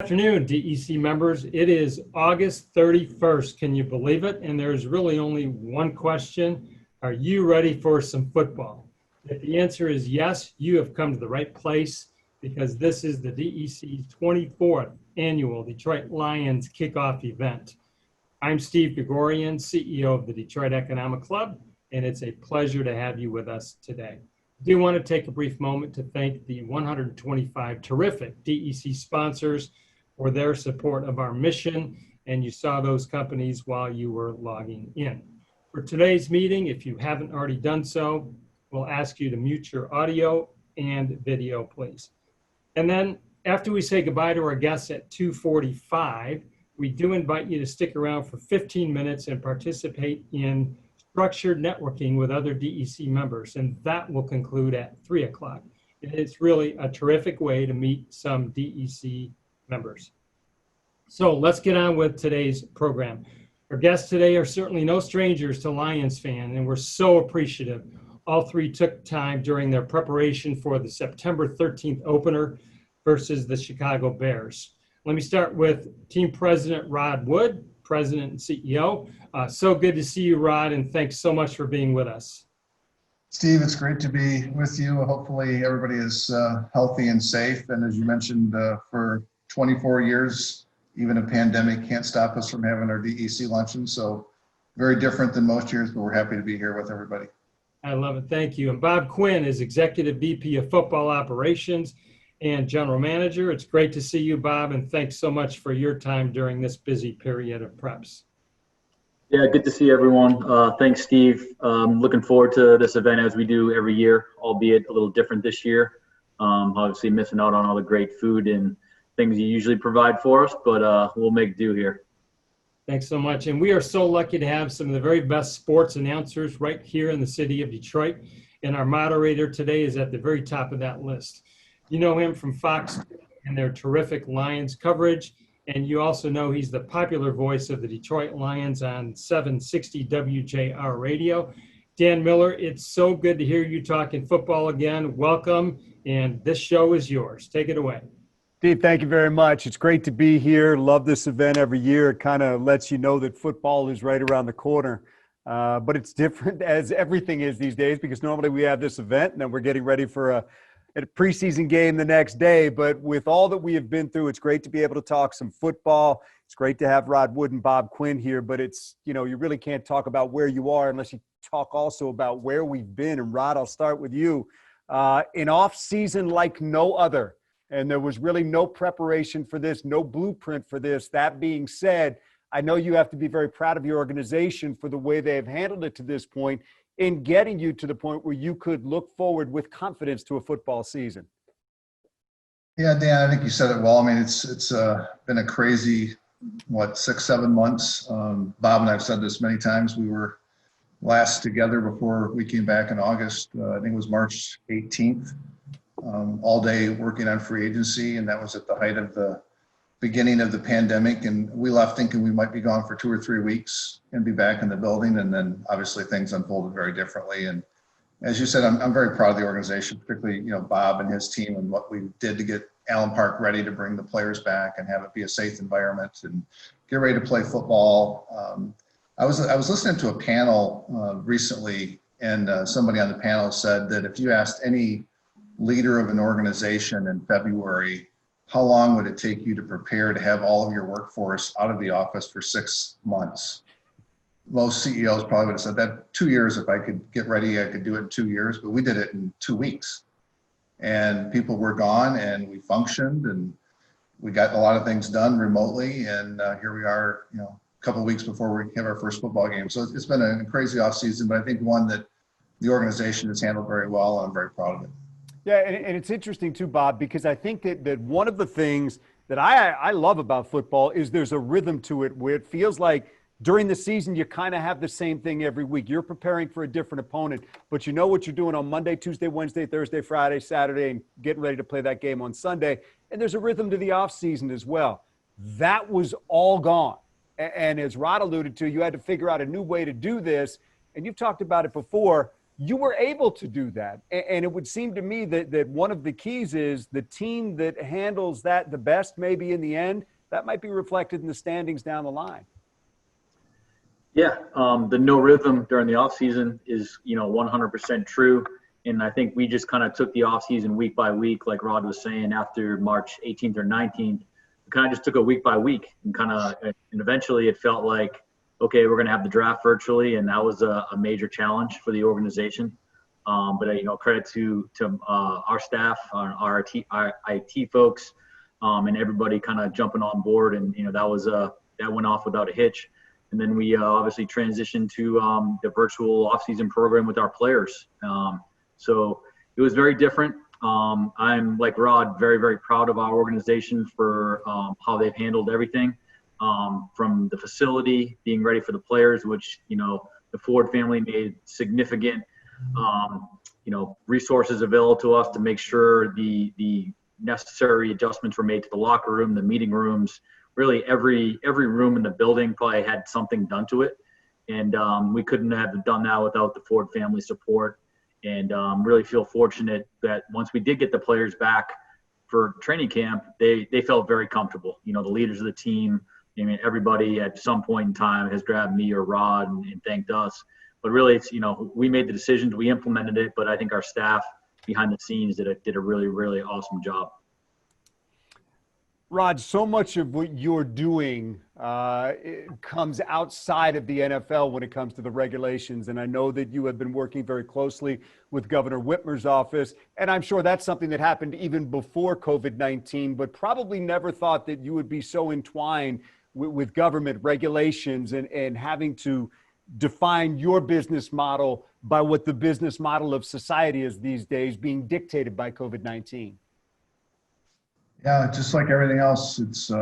Afternoon, DEC members. It is August 31st. Can you believe it? And there's really only one question. Are you ready for some football? If the answer is yes, you have come to the right place because this is the DEC's 24th annual Detroit Lions kickoff event. I'm Steve Gregorian, CEO of the Detroit Economic Club, and it's a pleasure to have you with us today. I do want to take a brief moment to thank the 125 terrific DEC sponsors for their support of our mission, and you saw those companies while you were logging in. For today's meeting, if you haven't already done so, we'll ask you to mute your audio and video, please. And then after we say goodbye to our guests at 2:45, we do invite you to stick around for 15 minutes and participate in structured networking with other DEC members, and that will conclude at 3 o'clock. It's really a terrific way to meet some DEC members. So let's get on with today's program. Our guests today are certainly no strangers to Lions fan, and we're so appreciative. All three took time during their preparation for the September 13th opener versus the Chicago Bears. Let me start with Team President Rod Wood, President and CEO. So good to see you, Rod, and thanks so much for being with us. Steve, it's great to be with you. Hopefully everybody is healthy and safe. And as you mentioned, for 24 years, even a pandemic can't stop us from having our DEC luncheon. So very different than most years, but we're happy to be here with everybody. I love it. Thank you. And Bob Quinn is Executive VP of Football Operations and General Manager. It's great to see you, Bob, and thanks so much for your time during this busy period of preps. Yeah, good to see everyone. Thanks, Steve. Looking forward to this event as we do every year, albeit a little different this year. Obviously missing out on all the great food and things you usually provide for us, but we'll make do here. Thanks so much. And we are so lucky to have some of the very best sports announcers right here in the city of Detroit. And our moderator today is at the very top of that list. You know him from Fox and their terrific Lions coverage. And you also know he's the popular voice of the Detroit Lions on 760 WJR radio. Dan Miller, it's so good to hear you talking football again. Welcome. And this show is yours. Take it away. Steve, thank you very much. It's great to be here. Love this event every year. It kind of lets you know that football is right around the corner. But it's different as everything is these days because normally we have this event and then we're getting ready for a preseason game the next day. But with all that we have been through, it's great to be able to talk some football. It's great to have Rod Wood and Bob Quinn here, but it's, you know, you really can't talk about where you are unless you talk also about where we've been. And Rod, I'll start with you. An off season like no other. And there was really no preparation for this, no blueprint for this. That being said, I know you have to be very proud of your organization for the way they have handled it to this point in getting you to the point where you could look forward with confidence to a football season. Yeah, Dan, I think you said it well. I mean, it's been a crazy, 6-7 months. Bob and I have said this many times. We were last together before we came back in August. I think it was March 18th. All day working on free agency, and that was at the height of the beginning of the pandemic, and we left thinking we might be gone for 2 or 3 weeks and be back in the building, and then obviously things unfolded very differently. And as you said, I'm very proud of the organization, particularly Bob and his team and what we did to get Allen Park ready to bring the players back and have it be a safe environment and get ready to play football. I was listening to a panel recently, and somebody on the panel said that if you asked any leader of an organization in February, how long would it take you to prepare to have all of your workforce out of the office for 6 months? Most CEOs probably would have said that 2 years. If I could get ready, I could do it in 2 years, but we did it in 2 weeks. And people were gone and we functioned and we got a lot of things done remotely. And here we are, a couple of weeks before we have our first football game. So it's been a crazy off season, but I think one that the organization has handled very well. And I'm very proud of it. Yeah, and it's interesting too, Bob, because I think that one of the things that I love about football is there's a rhythm to it where it feels like during the season you kind of have the same thing every week. You're preparing for a different opponent, but you know what you're doing on Monday, Tuesday, Wednesday, Thursday, Friday, Saturday, and getting ready to play that game on Sunday. And there's a rhythm to the offseason as well. That was all gone. And as Rod alluded to, you had to figure out a new way to do this. And you've talked about it before. you were able to do that. And it would seem to me that one of the keys is the team that handles that the best, maybe in the end, that might be reflected in the standings down the line. Yeah, the no rhythm during the off season is 100% true, and I think we just kind of took the off season week by week, like Rod was saying, after March 18th or 19th, we kind of just took it week by week, and eventually it felt like, okay, we're going to have the draft virtually, and that was a major challenge for the organization. But credit to our staff, our IT folks, and everybody kind of jumping on board, and that went off without a hitch. And then we obviously transitioned to the virtual off-season program with our players. So it was very different. I'm, like Rod, very, very proud of our organization for how they've handled everything, from the facility, being ready for the players, which, the Ford family made significant, resources available to us to make sure the necessary adjustments were made to the locker room, the meeting rooms. Really every room in the building probably had something done to it. And we couldn't have done that without the Ford family support. And really feel fortunate that once we did get the players back for training camp, they felt very comfortable. The leaders of the team, everybody at some point in time has grabbed me or Rod and thanked us. But really it's, we made the decisions, we implemented it, but I think our staff behind the scenes did a really, really awesome job. Rod, so much of what you're doing it comes outside of the NFL when it comes to the regulations. And I know that you have been working very closely with Governor Whitmer's office. And I'm sure that's something that happened even before COVID-19, but probably never thought that you would be so entwined with government regulations and having to define your business model by what the business model of society is these days, being dictated by COVID-19. Yeah, just like everything else, it's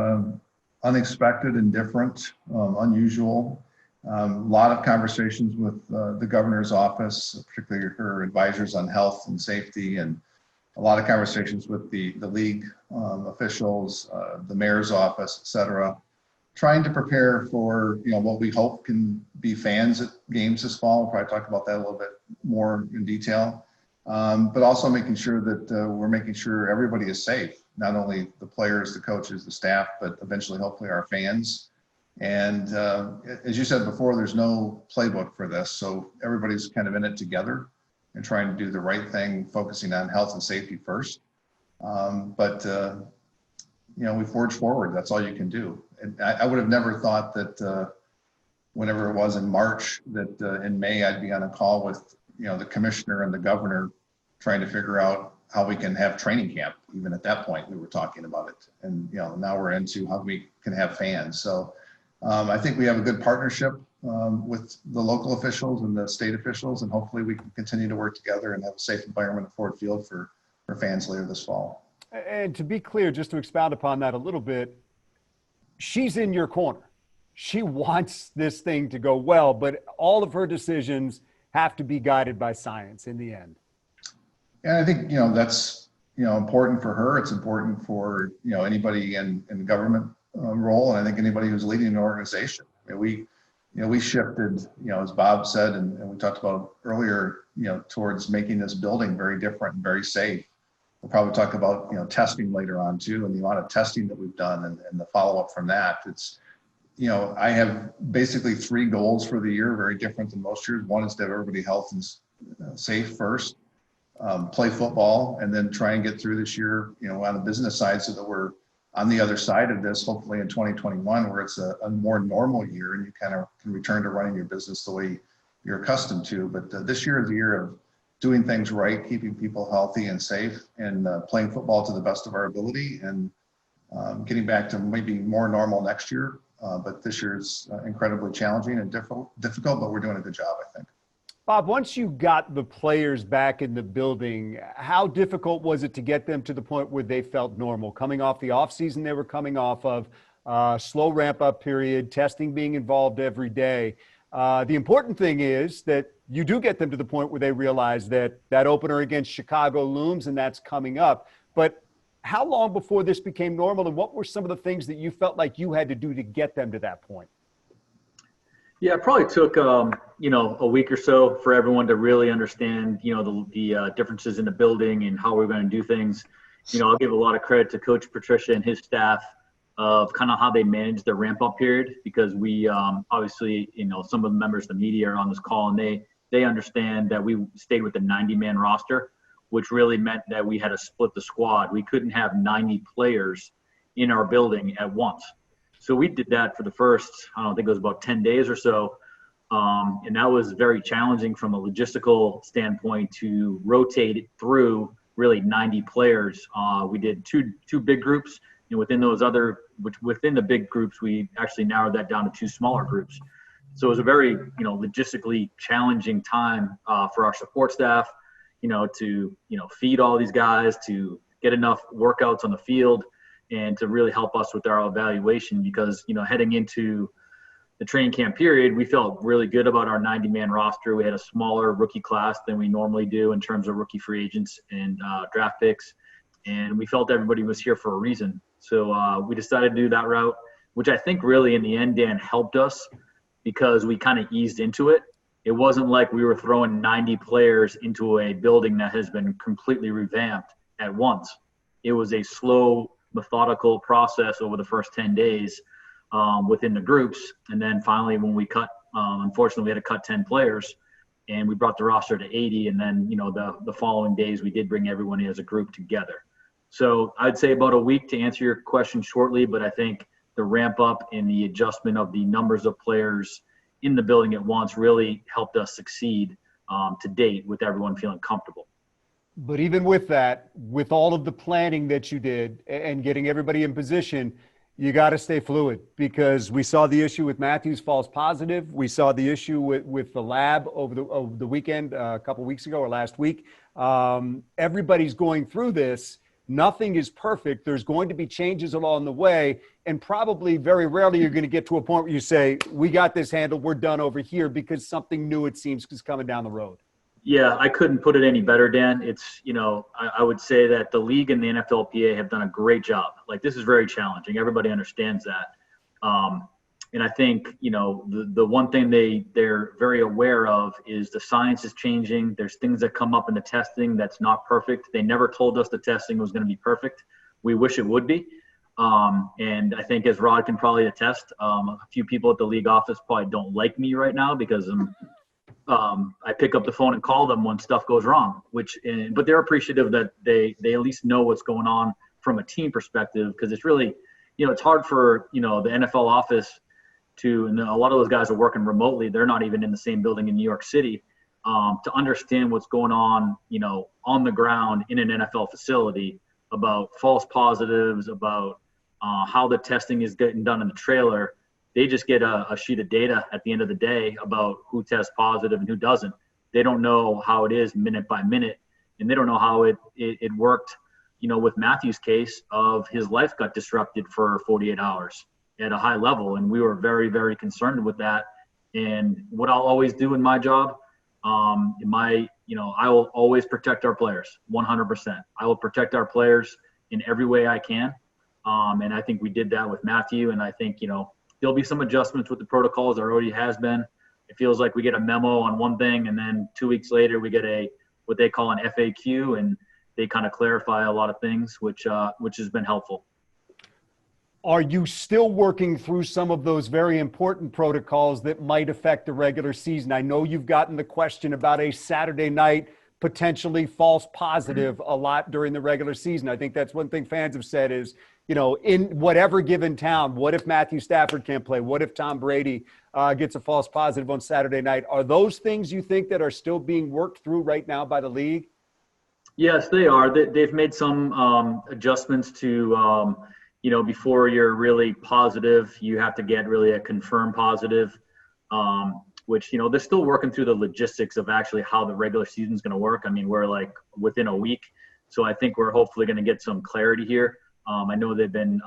unexpected and different, unusual. A lot of conversations with the governor's office, particularly her advisors on health and safety, and a lot of conversations with the league officials, the mayor's office, et cetera, trying to prepare for what we hope can be fans at games this fall. We'll probably talk about that a little bit more in detail, but also making sure that we're making sure everybody is safe. Not only the players, the coaches, the staff, but eventually, hopefully, our fans. And as you said before, there's no playbook for this. So everybody's kind of in it together and trying to do the right thing, focusing on health and safety first. But we forge forward. That's all you can do. And I would have never thought that whenever it was in March, that in May, I'd be on a call with, the commissioner and the governor trying to figure out how we can have training camp. Even at that point, we were talking about it. And, now we're into how we can have fans. So I think we have a good partnership with the local officials and the state officials, and hopefully we can continue to work together and have a safe environment at Ford Field for fans later this fall. And to be clear, just to expound upon that a little bit, she's in your corner. She wants this thing to go well, but all of her decisions have to be guided by science in the end. And I think, that's, important for her. It's important for, anybody in the government role. And I think anybody who's leading an organization. We shifted, as Bob said, and we talked about earlier, towards making this building very different and very safe. We'll probably talk about, testing later on too, and the amount of testing that we've done and the follow-up from that. It's, I have basically 3 goals for the year, very different than most years. One is to have everybody health and safe first. Play football, and then try and get through this year, on the business side, so that we're on the other side of this, hopefully in 2021, where it's a more normal year and you kind of can return to running your business the way you're accustomed to. But this year is the year of doing things right, keeping people healthy and safe, and playing football to the best of our ability, and getting back to maybe more normal next year. But this year is incredibly challenging and difficult, but we're doing a good job, I think. Bob, once you got the players back in the building, how difficult was it to get them to the point where they felt normal? Coming off the offseason they were coming off of, slow ramp-up period, testing being involved every day. The important thing is that you do get them to the point where they realize that opener against Chicago looms, and that's coming up. But how long before this became normal, and what were some of the things that you felt like you had to do to get them to that point? Yeah, it probably took a week or so for everyone to really understand the differences in the building and how we're going to do things. I'll give a lot of credit to Coach Patricia and his staff of kind of how they managed the ramp up period, because we obviously some of the members of the media are on this call, and they understand that we stayed with the 90-man roster, which really meant that we had to split the squad. We couldn't have 90 players in our building at once. So we did that for the first, I don't think it was about 10 days or so. And that was very challenging from a logistical standpoint to rotate it through really 90 players. We did two big groups, and within the big groups, we actually narrowed that down to two smaller groups. So it was a very, logistically challenging time for our support staff, to, feed all these guys, to get enough workouts on the field, and to really help us with our evaluation, because, heading into the training camp period, we felt really good about our 90-man roster. We had a smaller rookie class than we normally do in terms of rookie free agents and draft picks. And we felt everybody was here for a reason. So we decided to do that route, which I think really in the end, Dan, helped us because we kind of eased into it. It wasn't like we were throwing 90 players into a building that has been completely revamped at once. It was a slow, methodical process over the first 10 days within the groups. And then finally, when we cut, unfortunately, we had to cut 10 players, and we brought the roster to 80. And then, the following days, we did bring everyone in as a group together. So I'd say about a week to answer your question shortly, but I think the ramp up and the adjustment of the numbers of players in the building at once really helped us succeed to date, with everyone feeling comfortable. But even with that, with all of the planning that you did and getting everybody in position, you got to stay fluid, because we saw the issue with Matthews' false positive. We saw the issue with the lab over the weekend, a couple of weeks ago or last week. Everybody's going through this. Nothing is perfect. There's going to be changes along the way. And probably very rarely you're going to get to a point where you say, we got this handled, we're done over here, because something new, it seems, is coming down the road. Yeah, I couldn't put it any better, Dan. It's, I would say that the league and the NFLPA have done a great job. Like, this is very challenging. Everybody understands that. And I think, the one thing they're very aware of is the science is changing. There's things that come up in the testing that's not perfect. They never told us the testing was going to be perfect. We wish it would be. And I think, as Rod can probably attest, a few people at the league office probably don't like me right now because I pick up the phone and call them when stuff goes wrong, but they're appreciative that they at least know what's going on from a team perspective, because it's really, it's hard for, the NFL office and a lot of those guys are working remotely. They're not even in the same building in New York City, to understand what's going on, on the ground in an NFL facility, about false positives, about how the testing is getting done in the trailer. They just get a sheet of data at the end of the day about who tests positive and who doesn't. They don't know how it is minute by minute, and they don't know how it worked, with Matthew's case of his life got disrupted for 48 hours at a high level. And we were very, very concerned with that. And what I'll always do in my job, I will always protect our players 100%. I will protect our players in every way I can. And I think we did that with Matthew. And I think, there'll be some adjustments with the protocols. There already has been. It feels like we get a memo on one thing, and then 2 weeks later we get what they call an FAQ, and they kind of clarify a lot of things, which has been helpful. Are you still working through some of those very important protocols that might affect the regular season? I know you've gotten the question about a Saturday night potentially false positive a lot during the regular season. I think that's one thing fans have said is, in whatever given town, what if Matthew Stafford can't play? What if Tom Brady gets a false positive on Saturday night? Are those things you think that are still being worked through right now by the league? Yes, they are. They've made some adjustments to, before you're really positive, you have to get really a confirmed positive, which, they're still working through the logistics of actually how the regular season is going to work. I mean, we're like within a week. So I think we're hopefully going to get some clarity here. I know they've been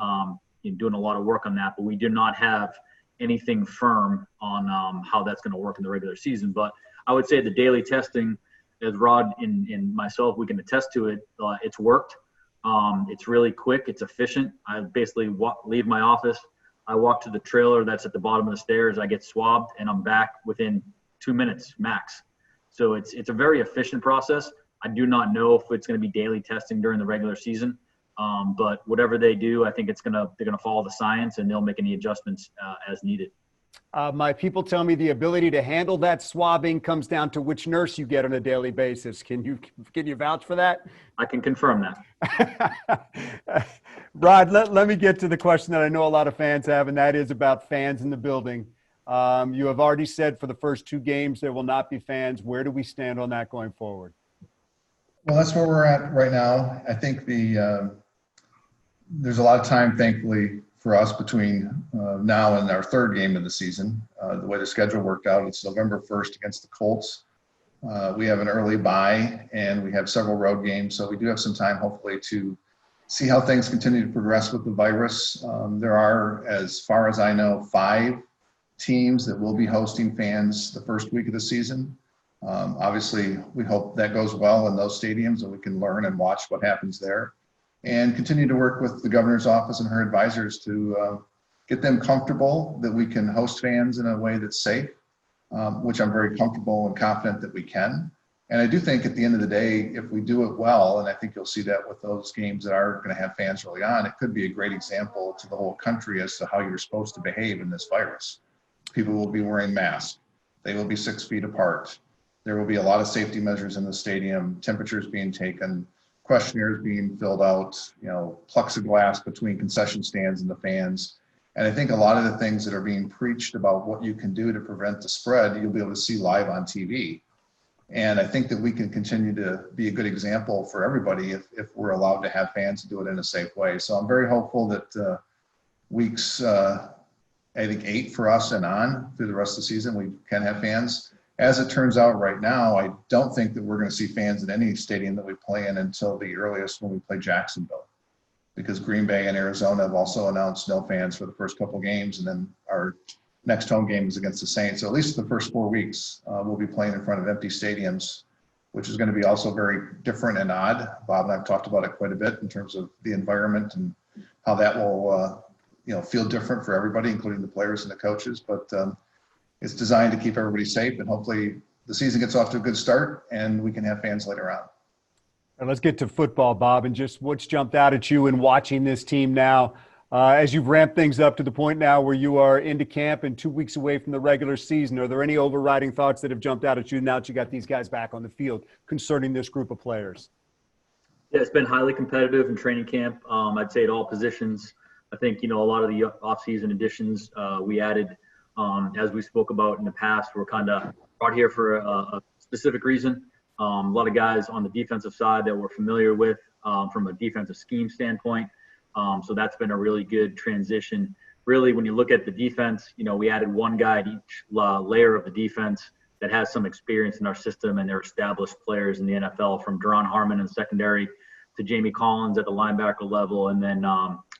doing a lot of work on that, but we do not have anything firm on how that's going to work in the regular season. But I would say the daily testing, as Rod and myself, we can attest to it, it's worked. It's really quick. It's efficient. I basically leave my office, I walk to the trailer that's at the bottom of the stairs, I get swabbed, and I'm back within 2 minutes max. So it's a very efficient process. I do not know if it's going to be daily testing during the regular season, but whatever they do, I think they're gonna follow the science, and they'll make any adjustments as needed. My people tell me the ability to handle that swabbing comes down to which nurse you get on a daily basis. Can you vouch for that? I can confirm that. Rod, let me get to the question that I know a lot of fans have, and that is about fans in the building. You have already said for the first 2 games there will not be fans. Where do we stand on that going forward? Well, that's where we're at right now. I think there's a lot of time, thankfully, for us between now and our 3rd game of the season. The way the schedule worked out, it's November 1st against the Colts. We have an early bye, and we have several road games, so we do have some time, hopefully, to see how things continue to progress with the virus. There are, as far as I know, 5 teams that will be hosting fans the first week of the season. Obviously, we hope that goes well in those stadiums, and we can learn and watch what happens there, and continue to work with the governor's office and her advisors to get them comfortable that we can host fans in a way that's safe, which I'm very comfortable and confident that we can. And I do think at the end of the day, if we do it well, and I think you'll see that with those games that are going to have fans early on, it could be a great example to the whole country as to how you're supposed to behave in this virus. People will be wearing masks. They will be 6 feet apart. There will be a lot of safety measures in the stadium, temperatures being taken, questionnaires being filled out, plexiglass between concession stands and the fans. And I think a lot of the things that are being preached about what you can do to prevent the spread, you'll be able to see live on TV. And I think that we can continue to be a good example for everybody if we're allowed to have fans do it in a safe way. So I'm very hopeful that weeks, I think 8 for us and on through the rest of the season, we can have fans. As it turns out right now, I don't think that we're going to see fans in any stadium that we play in until the earliest when we play Jacksonville, because Green Bay and Arizona have also announced no fans for the first couple games, and then our next home game is against the Saints. So at least the first 4 weeks, we'll be playing in front of empty stadiums, which is going to be also very different and odd. Bob and I have talked about it quite a bit in terms of the environment and how that will feel different for everybody, including the players and the coaches. But it's designed to keep everybody safe, and hopefully the season gets off to a good start and we can have fans later on. And let's get to football, Bob, and just what's jumped out at you in watching this team now as you've ramped things up to the point now where you are into camp and 2 weeks away from the regular season. Are there any overriding thoughts that have jumped out at you now that you got these guys back on the field concerning this group of players? Yeah, it's been highly competitive in training camp. I'd say at all positions. I think, a lot of the off-season additions we added, as we spoke about in the past, were kind of brought here for a specific reason. A lot of guys on the defensive side that we're familiar with from a defensive scheme standpoint. So that's been a really good transition. Really, when you look at the defense, we added one guy at each layer of the defense that has some experience in our system, and they're established players in the NFL, from Deron Harmon in secondary to Jamie Collins at the linebacker level, and then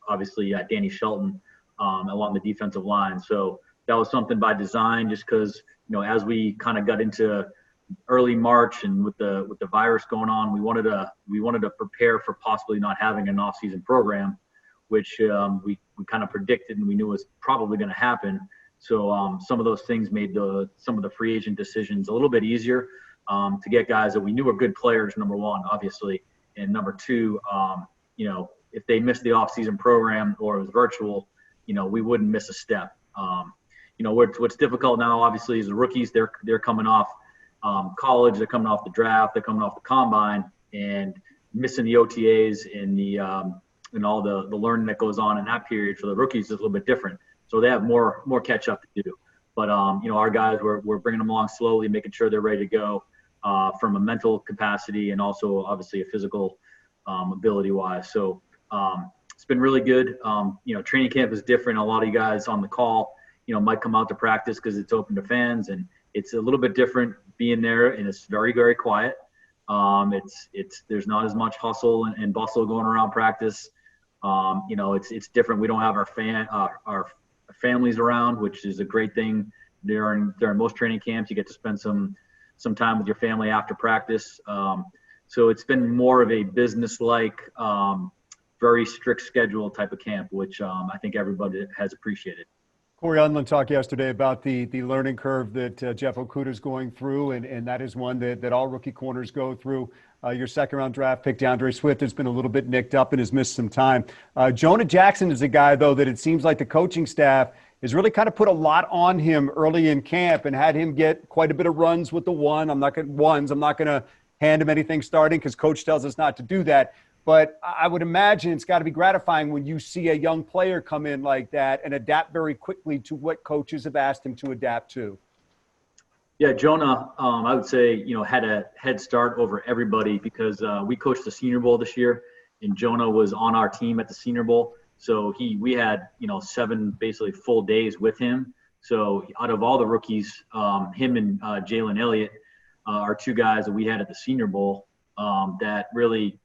obviously Danny Shelton along the defensive line. So that was something by design, just because, as we kind of got into early March and with the virus going on, we wanted to prepare for possibly not having an off-season program, which we kind of predicted and we knew was probably going to happen. So some of those things made some of the free agent decisions a little bit easier to get guys that we knew were good players, number one, obviously, and number two, if they missed the off-season program or it was virtual, we wouldn't miss a step. What's difficult now, obviously, is the rookies. They're coming off college, they're coming off the draft, they're coming off the combine, and missing the OTAs and and all the learning that goes on in that period for the rookies is a little bit different. So they have more catch up to do. But our guys, we're bringing them along slowly, making sure they're ready to go from a mental capacity and also obviously a physical ability wise. So it's been really good. Training camp is different. A lot of you guys on the call, might come out to practice because it's open to fans, and it's a little bit different being there, and it's very, very quiet. There's not as much hustle and bustle going around practice. It's different. We don't have our families around, which is a great thing. During most training camps, you get to spend some time with your family after practice. So it's been more of a business-like very strict schedule type of camp, which I think everybody has appreciated. Corey Unlin talked yesterday about the learning curve that Jeff Okuda's going through, and that is one that all rookie corners go through. Your second-round draft pick, DeAndre Swift, has been a little bit nicked up and has missed some time. Jonah Jackson is a guy, though, that it seems like the coaching staff has really kind of put a lot on him early in camp and had him get quite a bit of runs with the ones. I'm not going to hand him anything starting because coach tells us not to do that. But I would imagine it's got to be gratifying when you see a young player come in like that and adapt very quickly to what coaches have asked him to adapt to. Yeah, Jonah, I would say, had a head start over everybody because we coached the Senior Bowl this year, and Jonah was on our team at the Senior Bowl. So we had, 7 basically full days with him. So out of all the rookies, him and Jalen Elliott are 2 guys that we had at the Senior Bowl that really,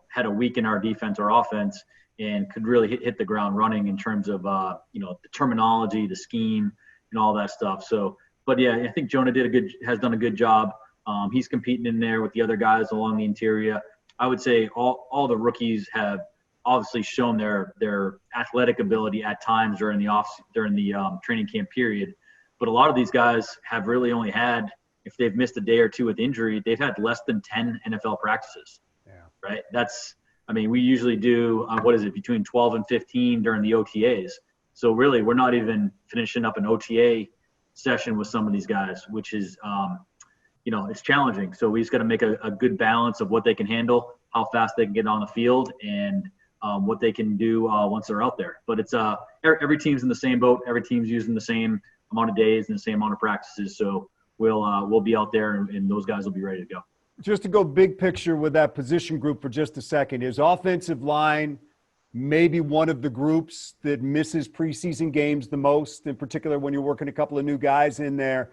had a week in our defense or offense and could really hit the ground running in terms of, the terminology, the scheme, and all that stuff. So, but yeah, I think Jonah has done a good job. He's competing in there with the other guys along the interior. I would say all the rookies have obviously shown their athletic ability at times during the training camp period. But a lot of these guys have really only had, if they've missed a day or 2 with injury, they've had less than 10 NFL practices. Right. We usually do, between 12 and 15 during the OTAs. So really, we're not even finishing up an OTA session with some of these guys, which is, it's challenging. So we just got to make a good balance of what they can handle, how fast they can get on the field, and what they can do once they're out there. But it's every team's in the same boat. Every team's using the same amount of days and the same amount of practices. So we'll be out there, and those guys will be ready to go. Just to go big picture with that position group for just a second, is offensive line maybe one of the groups that misses preseason games the most, in particular when you're working a couple of new guys in there?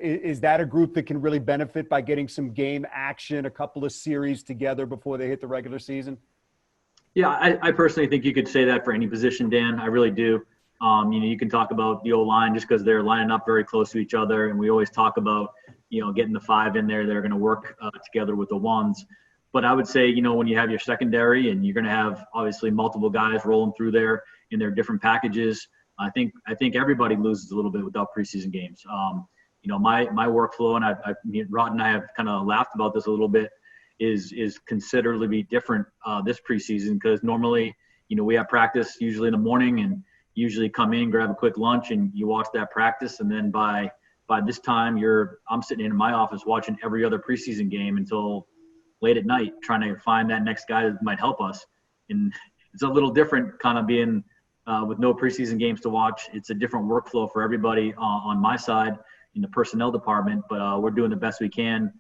Is that a group that can really benefit by getting some game action, a couple of series together before they hit the regular season? Yeah, I personally think you could say that for any position, Dan. I really do. You can talk about the O-line just because they're lining up very close to each other, and we always talk about, getting the 5 in there. They're going to work together with the 1s. But I would say, when you have your secondary and you're going to have obviously multiple guys rolling through there in their different packages, I think everybody loses a little bit without preseason games. My workflow, and Rod and I have kind of laughed about this a little bit, is considerably different this preseason because normally, we have practice usually in the morning and usually come in, grab a quick lunch, and you watch that practice. And then by this time, I'm sitting in my office watching every other preseason game until late at night, trying to find that next guy that might help us. And it's a little different kind of being with no preseason games to watch. It's a different workflow for everybody on my side in the personnel department, but we're doing the best we can,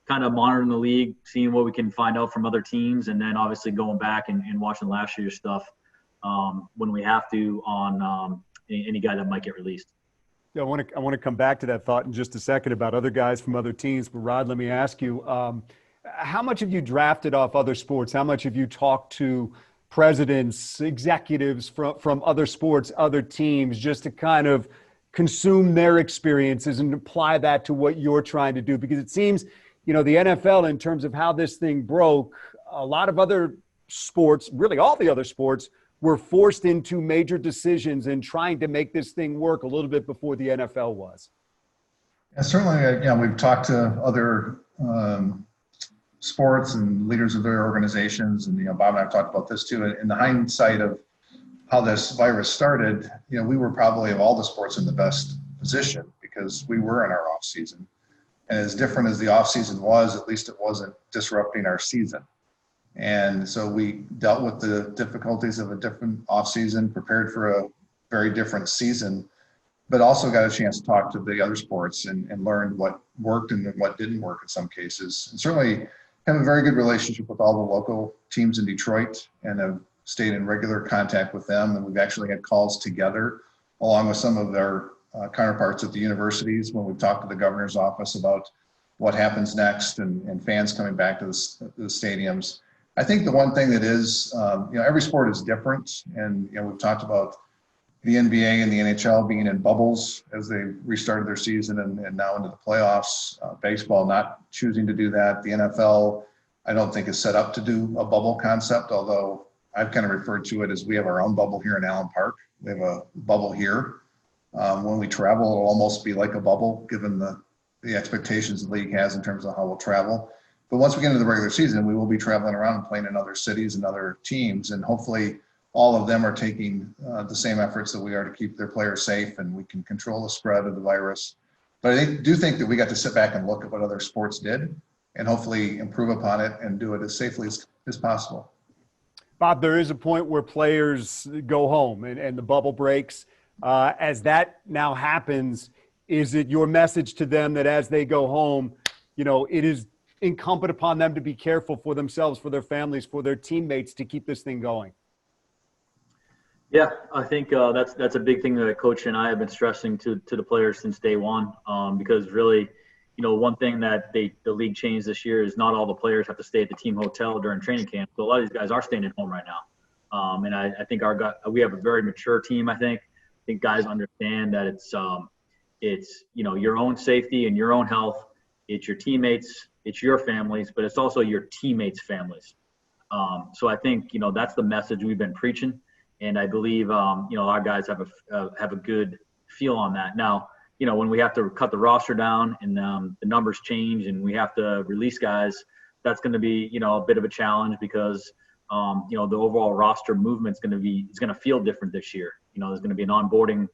kind of monitoring the league, seeing what we can find out from other teams, and then obviously going back and watching last year's stuff when we have to on any guy that might get released. Yeah, I want to come back to that thought in just a second about other guys from other teams. But Rod, let me ask you, how much have you drafted off other sports? How much have you talked to presidents, executives from other sports, other teams, just to kind of consume their experiences and apply that to what you're trying to do? Because it seems, the NFL, in terms of how this thing broke, a lot of other sports, really all the other sports, were forced into major decisions and trying to make this thing work a little bit before the NFL was. Yeah, certainly, we've talked to other sports and leaders of their organizations, and Bob and I have talked about this too. In the hindsight of how this virus started, we were probably of all the sports in the best position because we were in our off season, and as different as the off season was, at least it wasn't disrupting our season. And so we dealt with the difficulties of a different off season, prepared for a very different season, but also got a chance to talk to the other sports and learned what worked and what didn't work in some cases. And certainly have a very good relationship with all the local teams in Detroit and have stayed in regular contact with them. And we've actually had calls together along with some of their counterparts at the universities when we've talked to the governor's office about what happens next and fans coming back to the stadiums. I think the one thing that is, every sport is different. And, we've talked about the NBA and the NHL being in bubbles as they restarted their season and now into the playoffs. Baseball not choosing to do that. The NFL, I don't think is set up to do a bubble concept, although I've kind of referred to it as we have our own bubble here in Allen Park. We have a bubble here. When we travel, it'll almost be like a bubble given the expectations the league has in terms of how we'll travel. But once we get into the regular season, we will be traveling around and playing in other cities and other teams. And hopefully all of them are taking the same efforts that we are to keep their players safe, and we can control the spread of the virus. But I do think that we got to sit back and look at what other sports did and hopefully improve upon it and do it as safely as possible. Bob, there is a point where players go home and the bubble breaks. As that now happens, is it your message to them that as they go home, it is incumbent upon them to be careful for themselves, for their families, for their teammates to keep this thing going? Yeah, I think that's a big thing that Coach and I have been stressing to the players since day one, because really, one thing that the league changed this year is not all the players have to stay at the team hotel during training camp. So a lot of these guys are staying at home right now. And I think we have a very mature team. I think guys understand that it's your own safety and your own health. It's your teammates, it's your families, but it's also your teammates' families. So I think that's the message we've been preaching, and I believe our guys have a good feel on that. Now, when we have to cut the roster down and the numbers change and we have to release guys, that's going to be a bit of a challenge because the overall roster movement is going to feel different this year. There's going to be an onboarding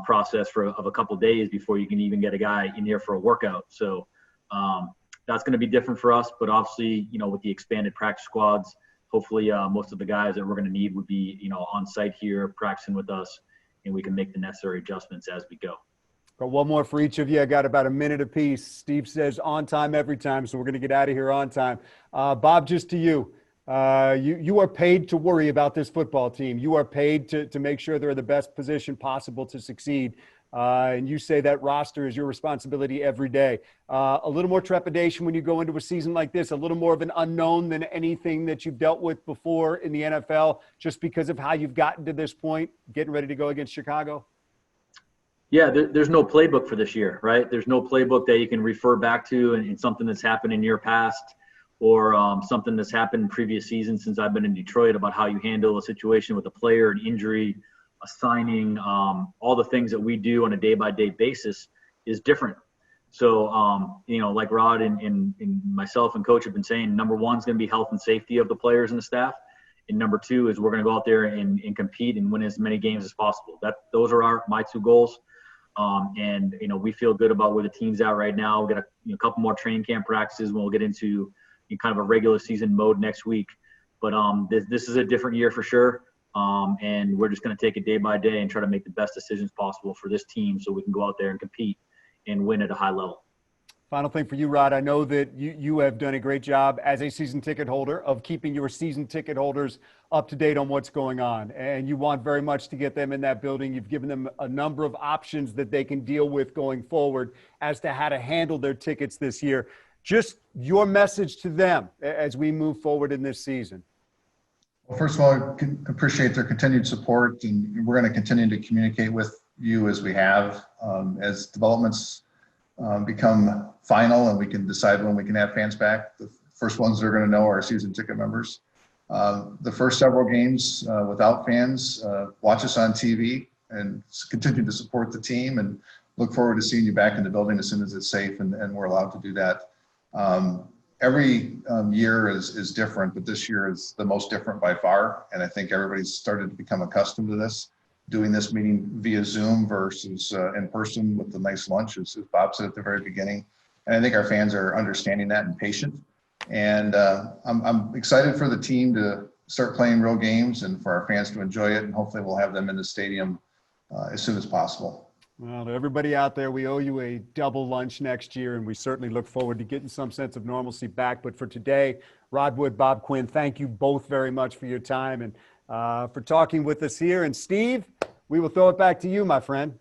process of a couple of days before you can even get a guy in here for a workout. So that's going to be different for us. But obviously, with the expanded practice squads, hopefully most of the guys that we're going to need would be, on site here practicing with us, and we can make the necessary adjustments as we go. Got one more for each of you. I got about a minute apiece. Steve says on time every time, so we're going to get out of here on time. Bob, just to you. You are paid to worry about this football team. You are paid to make sure they're in the best position possible to succeed. And you say that roster is your responsibility every day. A little more trepidation when you go into a season like this, a little more of an unknown than anything that you've dealt with before in the NFL, just because of how you've gotten to this point, getting ready to go against Chicago? Yeah, there's no playbook for this year, right? There's no playbook that you can refer back to and something that's happened in your past or something that's happened in previous seasons since I've been in Detroit about how you handle a situation with a player, an injury, a signing, all the things that we do on a day-by-day basis is different. So, like Rod and myself and Coach have been saying, number one is going to be health and safety of the players and the staff. And number two is we're going to go out there and compete and win as many games as possible. Those are my two goals. And we feel good about where the team's at right now. We've got a couple more training camp practices when we'll get into kind of a regular season mode next week. But this is a different year for sure. And we're just going to take it day by day and try to make the best decisions possible for this team so we can go out there and compete and win at a high level. Final thing for you, Rod. I know that you have done a great job as a season ticket holder of keeping your season ticket holders up to date on what's going on. And you want very much to get them in that building. You've given them a number of options that they can deal with going forward as to how to handle their tickets this year. Just your message to them as we move forward in this season. Well, first of all, I appreciate their continued support, and we're going to continue to communicate with you as we have. As developments become final and we can decide when we can have fans back, the first ones they're going to know are season ticket members. The first several games without fans, watch us on TV and continue to support the team, and look forward to seeing you back in the building as soon as it's safe and we're allowed to do that. Every year is different, but this year is the most different by far. And I think everybody's started to become accustomed to this, doing this meeting via Zoom versus in person with the nice lunch, as Bob said at the very beginning. And I think our fans are understanding that and patient. And I'm excited for the team to start playing real games and for our fans to enjoy it. And hopefully we'll have them in the stadium as soon as possible. Well, to everybody out there, we owe you a double lunch next year, and we certainly look forward to getting some sense of normalcy back. But for today, Rod Wood, Bob Quinn, thank you both very much for your time and for talking with us here. And Steve, we will throw it back to you, my friend.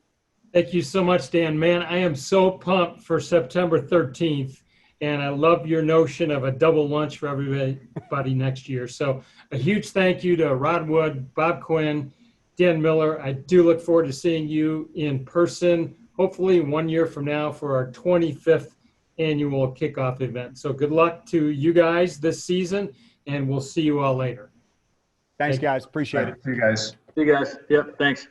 Thank you so much, Dan. Man, I am so pumped for September 13th, and I love your notion of a double lunch for everybody next year. So a huge thank you to Rod Wood, Bob Quinn, Dan Miller. I do look forward to seeing you in person, hopefully 1 year from now for our 25th annual kickoff event. So good luck to you guys this season, and we'll see you all later. Thanks, guys. Appreciate it. See you guys. See you guys. Yep, thanks.